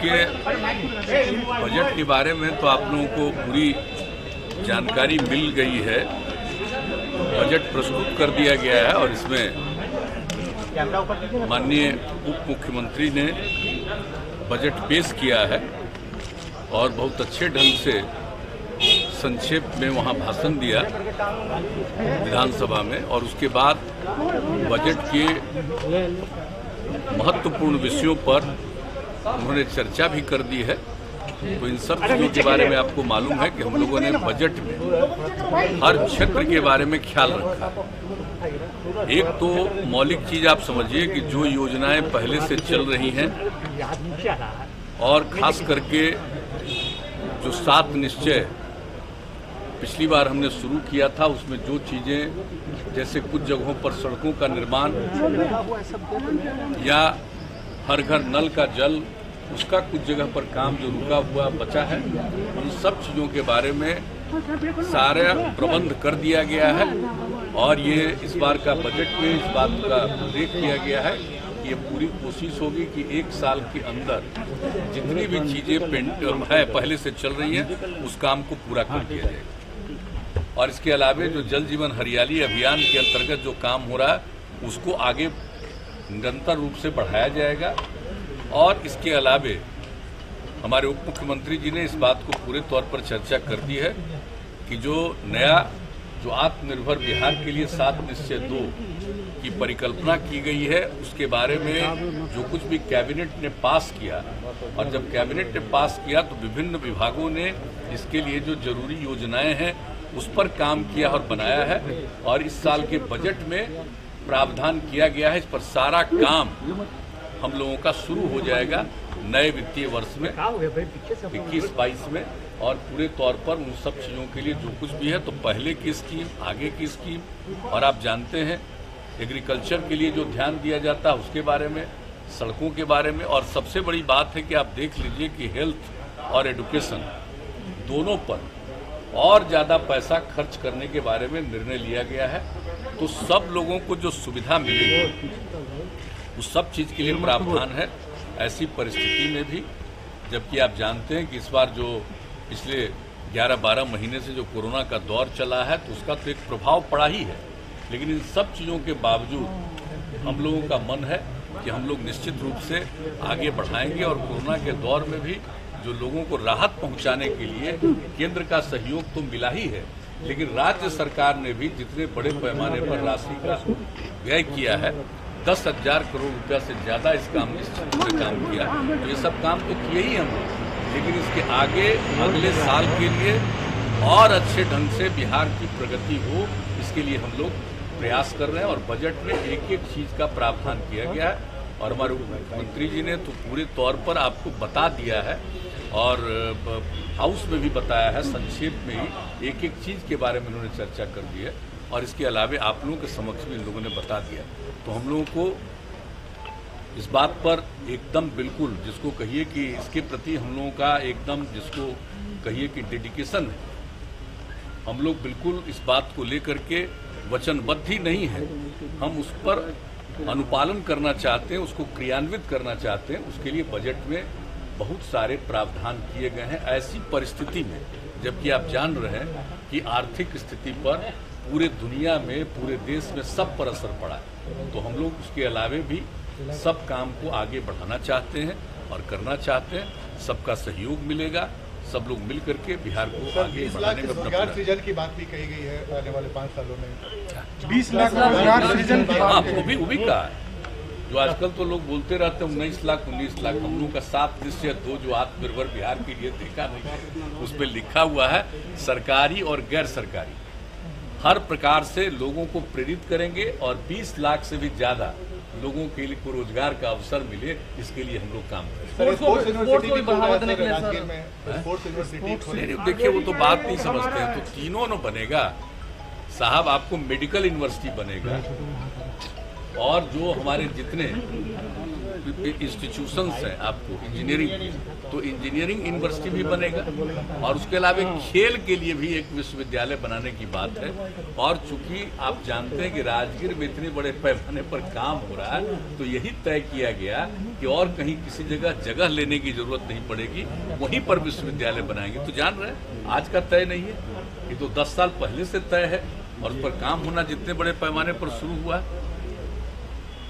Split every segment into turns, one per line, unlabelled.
देखिए, बजट के बारे में तो आप लोगों को पूरी जानकारी मिल गई है। बजट प्रस्तुत कर दिया गया है और इसमें माननीय उप मुख्यमंत्री ने बजट पेश किया है और बहुत अच्छे ढंग से संक्षेप में वहां भाषण दिया विधानसभा में, और उसके बाद बजट के महत्वपूर्ण विषयों पर उन्होंने चर्चा भी कर दी है। तो इन सब चीज़ों के बारे में आपको मालूम है कि हम लोगों ने बजट में हर क्षेत्र के बारे में ख्याल रखा है। एक तो मौलिक चीज़ आप समझिए कि जो योजनाएं पहले से चल रही हैं और खास करके जो 7 निश्चय पिछली बार हमने शुरू किया था, उसमें जो चीज़ें जैसे कुछ जगहों पर सड़कों का निर्माण या हर घर नल का जल, उसका कुछ जगह पर काम जो रुका हुआ बचा है, उन सब चीज़ों के बारे में सारा प्रबंध कर दिया गया है। और ये इस बार का बजट में इस बात का उल्लेख किया गया है कि ये पूरी कोशिश होगी कि 1 साल के अंदर जितनी भी चीज़ें है पहले से चल रही हैं उस काम को पूरा कर दिया जाएगा। और इसके अलावा जो जल जीवन हरियाली अभियान के अंतर्गत जो काम हो रहा है उसको आगे निरंतर रूप से बढ़ाया जाएगा। और इसके अलावे हमारे उप मुख्यमंत्री जी ने इस बात को पूरे तौर पर चर्चा कर दी है कि जो नया जो आत्मनिर्भर बिहार के लिए 7 निश्चय 2 की परिकल्पना की गई है, उसके बारे में जो कुछ भी कैबिनेट ने पास किया, और जब कैबिनेट ने पास किया तो विभिन्न विभागों ने इसके लिए जो जरूरी योजनाएं हैं उस पर काम किया और बनाया है। और इस साल के बजट में प्रावधान किया गया है, इस पर सारा काम हम लोगों का शुरू हो जाएगा नए वित्तीय वर्ष में 21-22 में। और पूरे तौर पर उन सब चीज़ों के लिए जो कुछ भी है, तो पहले की स्कीम, आगे की स्कीम, और आप जानते हैं एग्रीकल्चर के लिए जो ध्यान दिया जाता है उसके बारे में, सड़कों के बारे में। और सबसे बड़ी बात है कि आप देख लीजिए कि हेल्थ और एजुकेशन दोनों पर और ज़्यादा पैसा खर्च करने के बारे में निर्णय लिया गया है। तो सब लोगों को जो सुविधा मिलेगी उस सब चीज़ के लिए प्रावधान है ऐसी परिस्थिति में भी। जबकि आप जानते हैं कि इस बार जो पिछले 11-12 महीने से जो कोरोना का दौर चला है तो उसका तो एक प्रभाव पड़ा ही है, लेकिन इन सब चीज़ों के बावजूद हम लोगों का मन है कि हम लोग निश्चित रूप से आगे बढ़ाएंगे। और कोरोना के दौर में भी जो लोगों को राहत पहुंचाने के लिए केंद्र का सहयोग तो मिला ही है, लेकिन राज्य सरकार ने भी जितने बड़े पैमाने पर राशि का व्यय किया है, 10,000 करोड़ रुपया से ज़्यादा इस क्षेत्र में काम किया। तो ये सब काम तो किए ही हम लोग, लेकिन इसके आगे अगले साल के लिए और अच्छे ढंग से बिहार की प्रगति हो, इसके लिए हम लोग प्रयास कर रहे हैं। और बजट में एक एक चीज़ का प्रावधान किया गया है और हमारे मुख्यमंत्री जी ने तो पूरे तौर पर आपको बता दिया है और हाउस में भी बताया है, संक्षेप में ही एक एक चीज़ के बारे में उन्होंने चर्चा कर दी है। और इसके अलावे आप लोगों के समक्ष भी इन लोगों ने बता दिया। तो हम लोगों को इस बात पर एकदम बिल्कुल, जिसको कहिए कि इसके प्रति हम लोगों का एकदम, जिसको कहिए कि डेडिकेशन है, हम लोग बिल्कुल इस बात को लेकर के वचनबद्ध ही नहीं है, हम उस पर अनुपालन करना चाहते हैं, उसको क्रियान्वित करना चाहते हैं। उसके लिए बजट में बहुत सारे प्रावधान किए गए हैं ऐसी परिस्थिति में, जबकि आप जान रहे हैं कि आर्थिक स्थिति पर पूरे दुनिया में, पूरे देश में सब पर असर पड़ा है। तो हम लोग उसके अलावे भी सब काम को आगे बढ़ाना चाहते हैं और करना चाहते हैं। सबका सहयोग मिलेगा, सब लोग मिल करके बिहार को आगे बढ़ाने में
रोजगार सृजन की बात भी कही गई है। आने वाले 5 सालों में 20 लाख रोजगार सृजन की,
हाँ वो भी कहा है। जो आजकल तो लोग बोलते रहते हैं 19 लाख 19 लाख, हम लोगों का 7 निश्चय 2 जो आत्मनिर्भर बिहार के लिए देखा नहीं, उसमें लिखा हुआ है सरकारी और गैर सरकारी हर प्रकार से लोगों को प्रेरित करेंगे और 20 लाख से भी ज्यादा लोगों के लिए को रोजगार का अवसर मिले, इसके लिए हम लोग काम करें। देखिए वो तो बात नहीं समझते हैं, तो तीनों न बनेगा साहब, आपको मेडिकल यूनिवर्सिटी बनेगा और जो हमारे जितने इंस्टीट्यूशंस हैं आपको इंजीनियरिंग, तो इंजीनियरिंग यूनिवर्सिटी भी बनेगा और उसके अलावा खेल के लिए भी एक विश्वविद्यालय बनाने की बात है। और चूंकि आप जानते हैं कि राजगीर में इतने बड़े पैमाने पर काम हो रहा है, तो यही तय किया गया कि और कहीं किसी जगह लेने की जरूरत नहीं पड़ेगी, वहीं पर विश्वविद्यालय बनाएंगे। तो जान रहे हैं आज का तय नहीं है, ये तो 10 साल पहले से तय है और उस पर काम होना जितने बड़े पैमाने पर शुरू हुआ,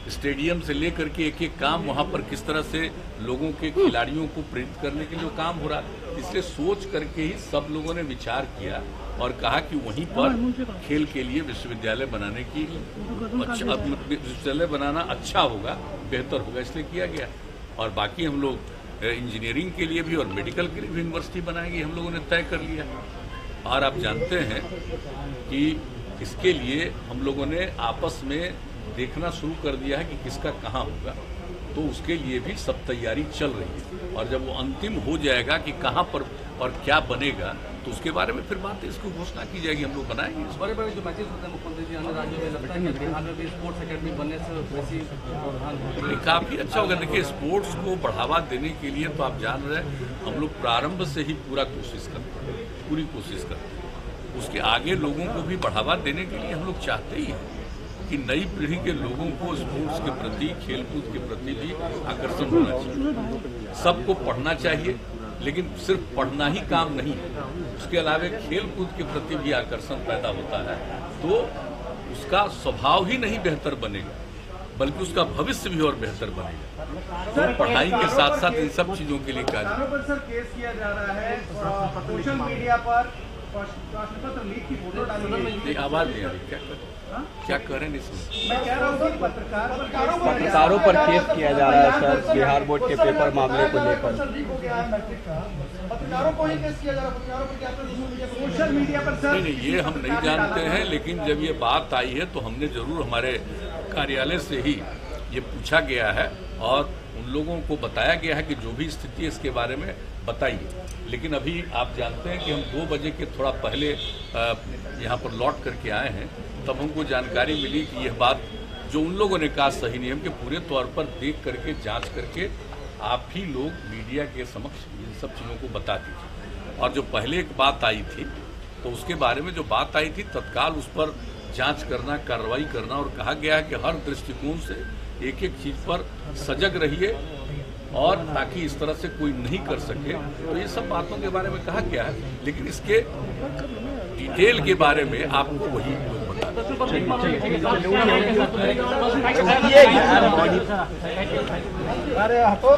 स्टेडियम से लेकर के एक एक काम वहां पर किस तरह से लोगों के खिलाड़ियों को प्रेरित करने के लिए काम हो रहा है। इसलिए सोच करके ही सब लोगों ने विचार किया और कहा कि वहीं पर खेल के लिए विश्वविद्यालय बनाने की विश्वविद्यालय बनाना अच्छा होगा, बेहतर होगा, इसलिए किया गया। और बाकी हम लोग इंजीनियरिंग के लिए भी और मेडिकल के लिए भी यूनिवर्सिटी बनाएंगे, हम लोगों ने तय कर लिया। और आप जानते हैं कि इसके लिए हम लोगों ने आपस में देखना शुरू कर दिया है कि किसका कहाँ होगा, तो उसके लिए भी सब तैयारी चल रही है। और जब वो अंतिम हो जाएगा कि कहाँ पर और क्या बनेगा, तो उसके बारे में फिर बात इसको घोषणा की जाएगी, हम लोग बनाएंगे।
बड़े बड़े जो मैचेस होते हैं मुख्यमंत्री जी अन्य राज्यों में, लगता है कि बिहार में भी स्पोर्ट्स अकेडमी बनने से वैसी
काफी अच्छा होगा। देखिए, स्पोर्ट्स को बढ़ावा देने के लिए तो आप जान रहे हैं हम लोग प्रारंभ से ही पूरी कोशिश करते हैं। उसके आगे लोगों को भी बढ़ावा देने के लिए हम लोग चाहते ही हैं कि नई पीढ़ी के लोगों को स्पोर्ट्स के प्रति, खेलकूद के प्रति भी आकर्षण होना चाहिए। सबको पढ़ना चाहिए, लेकिन सिर्फ पढ़ना ही काम नहीं है, उसके अलावा खेलकूद के प्रति भी आकर्षण पैदा होता है, तो उसका स्वभाव ही नहीं बेहतर बनेगा, बल्कि उसका भविष्य भी और बेहतर बनेगा। तो पढ़ाई के साथ साथ इन सब चीजों के लिए कार्य।
सर केस किया जा रहा है सोशल मीडिया पर, प्रश्नपत्र लीक की फोटो डाली,
आवाज नहीं आ रही, क्या करें इसमें?
मैं कह रहा हूँ कि
पत्रकारों पर केस किया जा रहा है सर, बिहार बोर्ड के पेपर मामले को लेकर।
पत्रकारों को ही केस किया जा रहा है सोशल मीडिया पर सर।
नहीं, ये हम नहीं जानते हैं, लेकिन जब ये बात आई है तो हमने जरूर हमारे कार्यालय से ही ये पूछा गया है और उन लोगों को बताया गया है कि जो भी स्थिति है इसके बारे में बताइए। लेकिन अभी आप जानते हैं कि हम 2 बजे के थोड़ा पहले यहाँ पर लौट करके आए हैं, तब हमको जानकारी मिली कि यह बात जो उन लोगों ने कहा सही नहीं, हम के पूरे तौर पर देख करके जांच करके आप ही लोग मीडिया के समक्ष इन सब चीज़ों को बता दीजिए। और जो पहले एक बात आई थी, तो उसके बारे में जो बात आई थी तत्काल उस पर जांच करना, कार्रवाई करना, और कहा गया है कि हर दृष्टिकोण से एक एक चीज़ पर सजग रहिए और ताकि इस तरह से कोई नहीं कर सके। तो ये सब बातों के बारे में कहा गया है, लेकिन इसके डिटेल के बारे में आपको वही लोग
अरे हटो।